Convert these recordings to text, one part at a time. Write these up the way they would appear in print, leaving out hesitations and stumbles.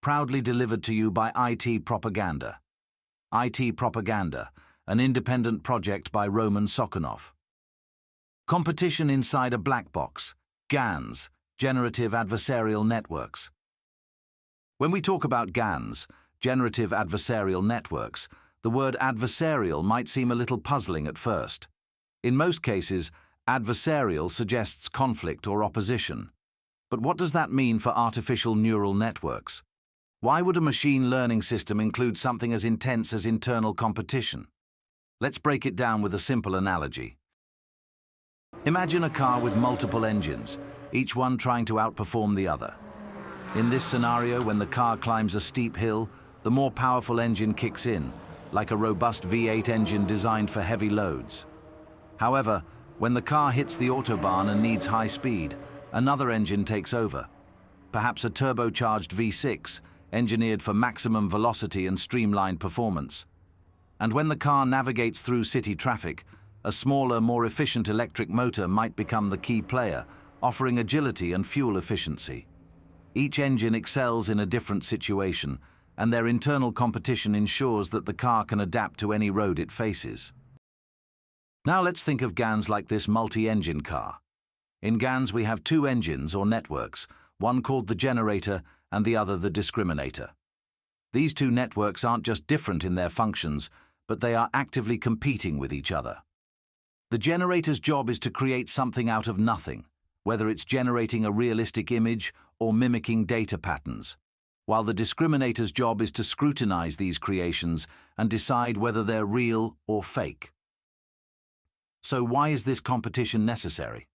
proudly delivered to you by IT Propaganda. IT Propaganda, an independent project by Roman Sokolov. Competition inside a black box. GANs, Generative Adversarial Networks. When we talk about GANs, Generative Adversarial Networks, the word adversarial might seem a little puzzling at first. In most cases, adversarial suggests conflict or opposition. But what does that mean for artificial neural networks? Why would a machine learning system include something as intense as internal competition? Let's break it down with a simple analogy. Imagine a car with multiple engines, each one trying to outperform the other. In this scenario, when the car climbs a steep hill, the more powerful engine kicks in, like a robust V8 engine designed for heavy loads. However, when the car hits the autobahn and needs high speed, another engine takes over, perhaps a turbocharged V6, engineered for maximum velocity and streamlined performance. And when the car navigates through city traffic, a smaller, more efficient electric motor might become the key player, offering agility and fuel efficiency. Each engine excels in a different situation, and their internal competition ensures that the car can adapt to any road it faces. Now let's think of GANs like this multi-engine car. In GANs we have two engines or networks, one called the generator and the other the discriminator. These two networks aren't just different in their functions, but they are actively competing with each other. The generator's job is to create something out of nothing, whether it's generating a realistic image or mimicking data patterns, while the discriminator's job is to scrutinize these creations and decide whether they're real or fake. So why is this competition necessary?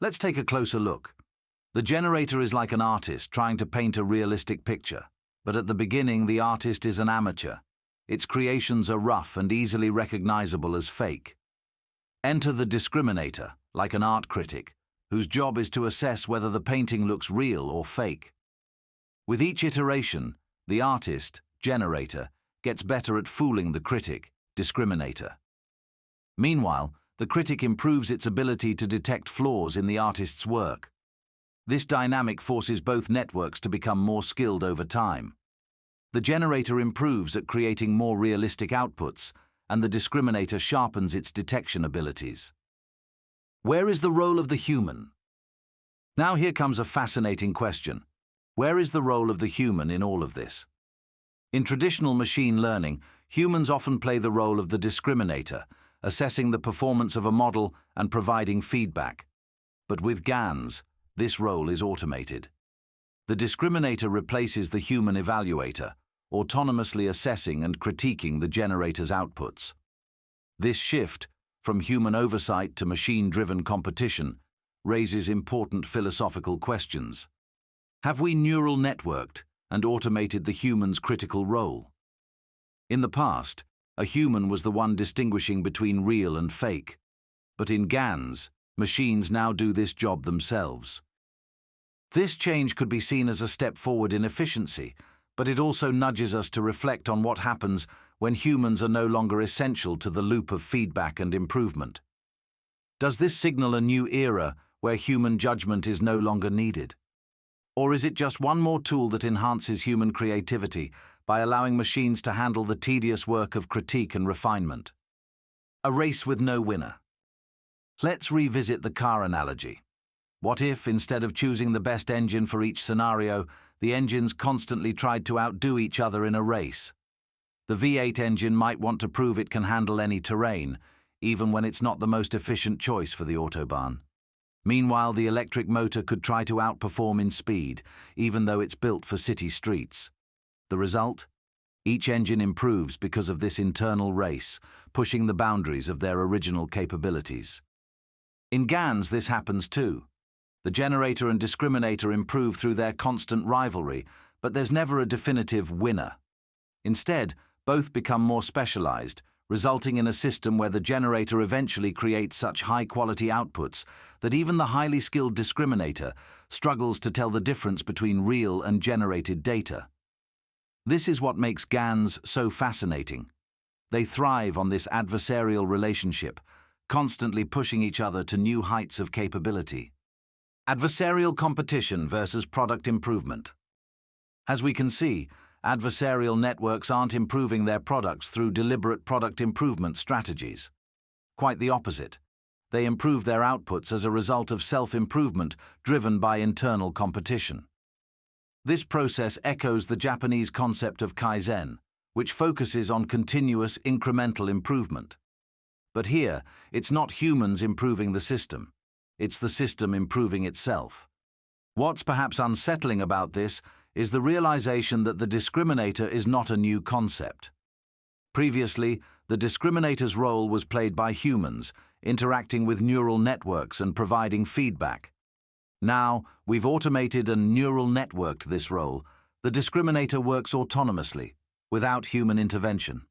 Let's take a closer look. The generator is like an artist trying to paint a realistic picture, but at the beginning the artist is an amateur. Its creations are rough and easily recognizable as fake. Enter the discriminator, like an art critic, whose job is to assess whether the painting looks real or fake. With each iteration, the artist, generator, gets better at fooling the critic, discriminator. Meanwhile, the critic improves its ability to detect flaws in the artist's work. This dynamic forces both networks to become more skilled over time. The generator improves at creating more realistic outputs, and the discriminator sharpens its detection abilities. Where is the role of the human? Now here comes a fascinating question. Where is the role of the human in all of this? In traditional machine learning, humans often play the role of the discriminator, assessing the performance of a model and providing feedback. But with GANs, this role is automated. The discriminator replaces the human evaluator, autonomously assessing and critiquing the generator's outputs. This shift, from human oversight to machine-driven competition, raises important philosophical questions. Have we neural networked and automated the human's critical role? In the past, a human was the one distinguishing between real and fake. But in GANs, machines now do this job themselves. This change could be seen as a step forward in efficiency, but it also nudges us to reflect on what happens when humans are no longer essential to the loop of feedback and improvement. Does this signal a new era where human judgment is no longer needed? Or is it just one more tool that enhances human creativity by allowing machines to handle the tedious work of critique and refinement? A race with no winner. Let's revisit the car analogy. What if, instead of choosing the best engine for each scenario, the engines constantly tried to outdo each other in a race? The V8 engine might want to prove it can handle any terrain, even when it's not the most efficient choice for the autobahn. Meanwhile, the electric motor could try to outperform in speed, even though it's built for city streets. The result? Each engine improves because of this internal race, pushing the boundaries of their original capabilities. In GANs, this happens too. The generator and discriminator improve through their constant rivalry, but there's never a definitive winner. Instead, both become more specialized, resulting in a system where the generator eventually creates such high-quality outputs that even the highly skilled discriminator struggles to tell the difference between real and generated data. This is what makes GANs so fascinating. They thrive on this adversarial relationship, constantly pushing each other to new heights of capability. Adversarial competition versus product improvement. As we can see, adversarial networks aren't improving their products through deliberate product improvement strategies. Quite the opposite. They improve their outputs as a result of self-improvement driven by internal competition. This process echoes the Japanese concept of Kaizen, which focuses on continuous incremental improvement. But here, it's not humans improving the system. It's the system improving itself. What's perhaps unsettling about this is the realization that the discriminator is not a new concept. Previously, the discriminator's role was played by humans, interacting with neural networks and providing feedback. Now, we've automated and neural networked this role. The discriminator works autonomously, without human intervention.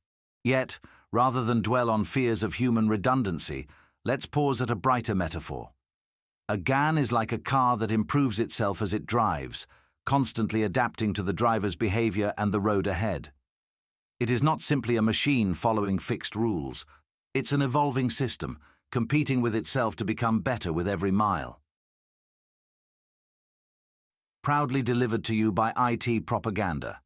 Yet, rather than dwell on fears of human redundancy, let's pause at a brighter metaphor. A GAN is like a car that improves itself as it drives, constantly adapting to the driver's behavior and the road ahead. It is not simply a machine following fixed rules. It's an evolving system, competing with itself to become better with every mile. Proudly delivered to you by IT Propaganda.